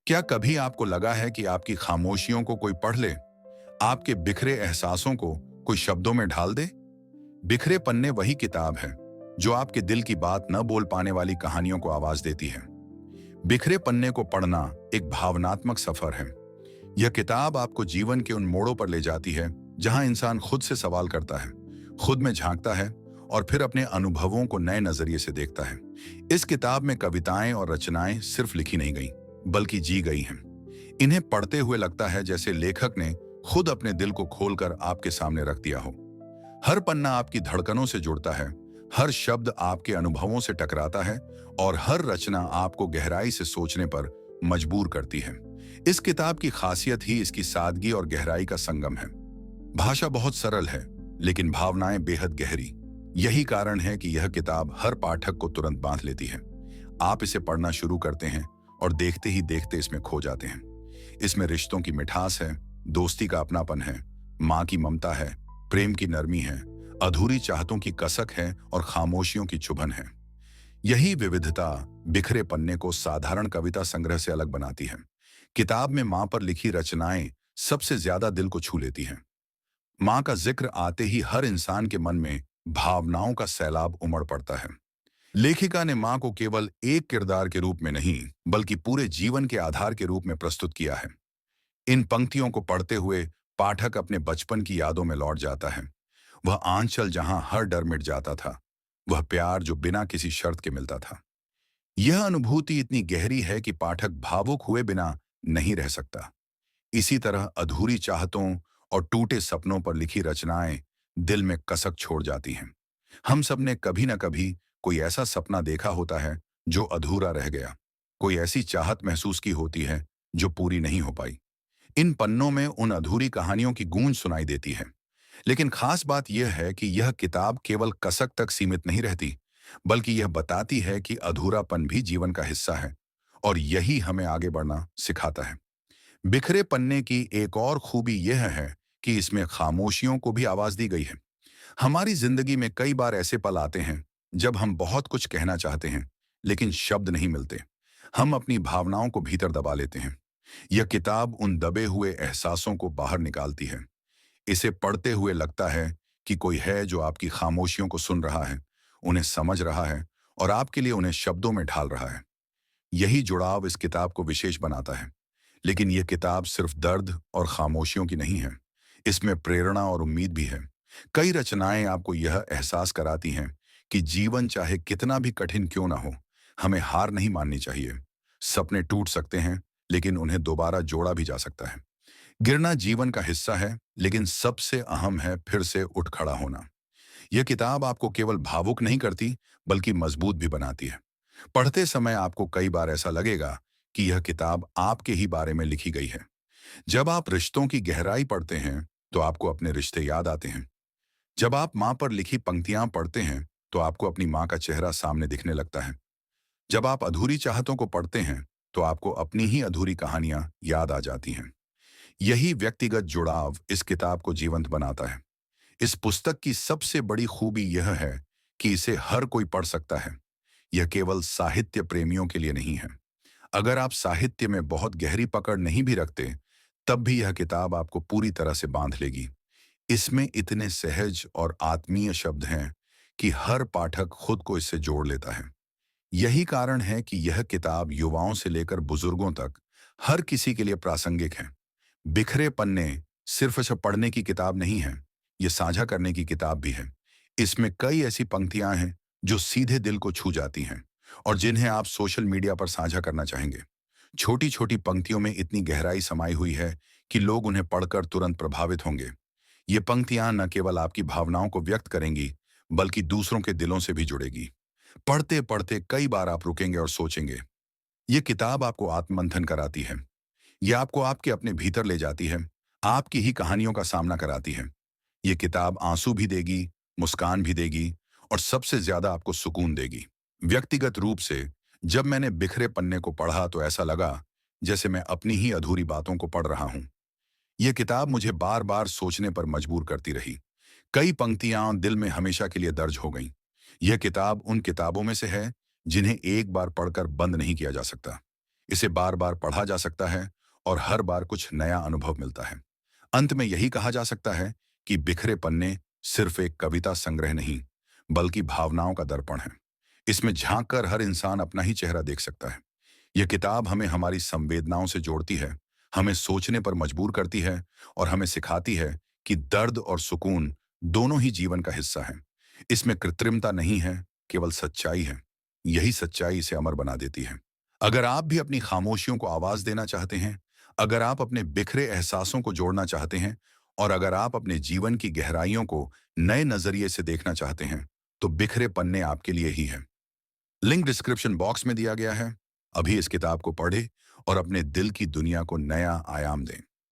क्या कभी आपको लगा है कि आपकी खामोशियों को कोई पढ़ ले, आपके बिखरे एहसासों को कोई शब्दों में ढाल दे? बिखरे पन्ने वही किताब है जो आपके दिल की बात न बोल पाने वाली कहानियों को आवाज देती है। बिखरे पन्ने को पढ़ना एक भावनात्मक सफर है। यह किताब आपको जीवन के उन मोड़ों पर ले जाती है जहां इंसान खुद से सवाल करता है, खुद में झांकता है और फिर अपने अनुभवों को नए नजरिए से देखता है। इस किताब में कविताएं और रचनाएं सिर्फ लिखी नहीं गई, बल्कि जी गई हैं। इन्हें पढ़ते हुए लगता है जैसे लेखक ने खुद अपने दिल को खोलकर आपके सामने रख दिया हो। हर पन्ना आपकी धड़कनों से जुड़ता है, हर शब्द आपके अनुभवों से टकराता है और हर रचना आपको गहराई से सोचने पर मजबूर करती है। इस किताब की खासियत ही इसकी सादगी और गहराई का संगम है। भाषा बहुत सरल है, लेकिन भावनाएं बेहद गहरी। यही कारण है कि यह किताब हर पाठक को तुरंत बांध लेती है। आप इसे पढ़ना शुरू करते हैं और देखते ही देखते इसमें खो जाते हैं। इसमें रिश्तों की मिठास है, दोस्ती का अपनापन है, माँ की ममता है, प्रेम की नरमी है, अधूरी चाहतों की कसक है और खामोशियों की चुभन है। यही विविधता बिखरे पन्ने को साधारण कविता संग्रह से अलग बनाती है। किताब में माँ पर लिखी रचनाएं सबसे ज्यादा दिल को छू लेती हैं। माँ का जिक्र आते ही हर इंसान के मन में भावनाओं का सैलाब उमड़ पड़ता है। लेखिका ने माँ को केवल एक किरदार के रूप में नहीं, बल्कि पूरे जीवन के आधार के रूप में प्रस्तुत किया है। इन पंक्तियों को पढ़ते हुए पाठक अपने बचपन की यादों में लौट जाता है। वह आंचल जहां हर डर मिट जाता था, वह प्यार जो बिना किसी शर्त के मिलता था। यह अनुभूति इतनी गहरी है कि पाठक भावुक हुए बिना नहीं रह सकता। इसी तरह अधूरी चाहतों और टूटे सपनों पर लिखी रचनाएं दिल में कसक छोड़ जाती हैं। हम सब ने कभी न कभी कोई ऐसा सपना देखा होता है जो अधूरा रह गया, कोई ऐसी चाहत महसूस की होती है जो पूरी नहीं हो पाई। इन पन्नों में उन अधूरी कहानियों की गूंज सुनाई देती है। लेकिन खास बात यह है कि यह किताब केवल कसक तक सीमित नहीं रहती, बल्कि यह बताती है कि अधूरापन भी जीवन का हिस्सा है और यही हमें आगे बढ़ना सिखाता है। बिखरे पन्ने की एक और खूबी यह है कि इसमें खामोशियों को भी आवाज दी गई है। हमारी जिंदगी में कई बार ऐसे पल आते हैं जब हम बहुत कुछ कहना चाहते हैं, लेकिन शब्द नहीं मिलते। हम अपनी भावनाओं को भीतर दबा लेते हैं। यह किताब उन दबे हुए एहसासों को बाहर निकालती है। इसे पढ़ते हुए लगता है कि कोई है जो आपकी खामोशियों को सुन रहा है, उन्हें समझ रहा है और आपके लिए उन्हें शब्दों में ढाल रहा है। यही जुड़ाव इस किताब को विशेष बनाता है। लेकिन यह किताब सिर्फ दर्द और खामोशियों की नहीं है, इसमें प्रेरणा और उम्मीद भी है। कई रचनाएं आपको यह एहसास कराती हैं कि जीवन चाहे कितना भी कठिन क्यों ना हो, हमें हार नहीं माननी चाहिए। सपने टूट सकते हैं, लेकिन उन्हें दोबारा जोड़ा भी जा सकता है। गिरना जीवन का हिस्सा है, लेकिन सबसे अहम है फिर से उठ खड़ा होना। यह किताब आपको केवल भावुक नहीं करती, बल्कि मजबूत भी बनाती है। पढ़ते समय आपको कई बार ऐसा लगेगा कि यह किताब आपके ही बारे में लिखी गई है। जब आप रिश्तों की गहराई पढ़ते हैं, तो आपको अपने रिश्ते याद आते हैं। जब आप माँ पर लिखी पंक्तियां पढ़ते हैं, तो आपको अपनी माँ का चेहरा सामने दिखने लगता है। जब आप अधूरी चाहतों को पढ़ते हैं, तो आपको अपनी ही अधूरी कहानियां याद आ जाती हैं। यही व्यक्तिगत जुड़ाव इस किताब को जीवंत बनाता है। इस पुस्तक की सबसे बड़ी खूबी यह है कि इसे हर कोई पढ़ सकता है। यह केवल साहित्य प्रेमियों के लिए नहीं है। अगर आप साहित्य में बहुत गहरी पकड़ नहीं भी रखते, तब भी यह किताब आपको पूरी तरह से बांध लेगी। इसमें इतने सहज और आत्मीय शब्द हैं कि हर पाठक खुद को इससे जोड़ लेता है। यही कारण है कि यह किताब युवाओं से लेकर बुजुर्गों तक हर किसी के लिए प्रासंगिक है। बिखरे पन्ने सिर्फ इसे पढ़ने की किताब नहीं है, ये साझा करने की किताब भी है। इसमें कई ऐसी पंक्तियां हैं जो सीधे दिल को छू जाती हैं और जिन्हें आप सोशल मीडिया पर साझा करना चाहेंगे। छोटी छोटी पंक्तियों में इतनी गहराई समाई हुई है कि लोग उन्हें पढ़कर तुरंत प्रभावित होंगे। ये पंक्तियां न केवल आपकी भावनाओं को व्यक्त करेंगी, बल्कि दूसरों के दिलों से भी जुड़ेगी। पढ़ते पढ़ते कई बार आप रुकेंगे और सोचेंगे। ये किताब आपको आत्ममंथन कराती है। ये आपको आपके अपने भीतर ले जाती है, आपकी ही कहानियों का सामना कराती है। ये किताब आंसू भी देगी, मुस्कान भी देगी और सबसे ज्यादा आपको सुकून देगी। व्यक्तिगत रूप से जब मैंने बिखरे पन्ने को पढ़ा तो ऐसा लगा जैसे मैं अपनी ही अधूरी बातों को पढ़ रहा हूं। यह किताब मुझे बार बार सोचने पर मजबूर करती रही। कई पंक्तियां दिल में हमेशा के लिए दर्ज हो गईं। यह किताब उन किताबों में से है जिन्हें एक बार पढ़कर बंद नहीं किया जा सकता। इसे बार बार पढ़ा जा सकता है और हर बार कुछ नया अनुभव मिलता है। अंत में यही कहा जा सकता है कि बिखरे पन्ने सिर्फ एक कविता संग्रह नहीं, बल्कि भावनाओं का दर्पण है। इसमें झांक कर हर इंसान अपना ही चेहरा देख सकता है। यह किताब हमें हमारी संवेदनाओं से जोड़ती है, हमें सोचने पर मजबूर करती है और हमें सिखाती है कि दर्द और सुकून दोनों ही जीवन का हिस्सा है। इसमें कृत्रिमता नहीं है, केवल सच्चाई है। यही सच्चाई इसे अमर बना देती है। अगर आप भी अपनी खामोशियों को आवाज देना चाहते हैं, अगर आप अपने बिखरे एहसासों को जोड़ना चाहते हैं और अगर आप अपने जीवन की गहराइयों को नए नजरिए से देखना चाहते हैं, तो बिखरे पन्ने आपके लिए ही है। लिंक डिस्क्रिप्शन बॉक्स में दिया गया है। अभी इस किताब को पढ़ें और अपने दिल की दुनिया को नया आयाम दें।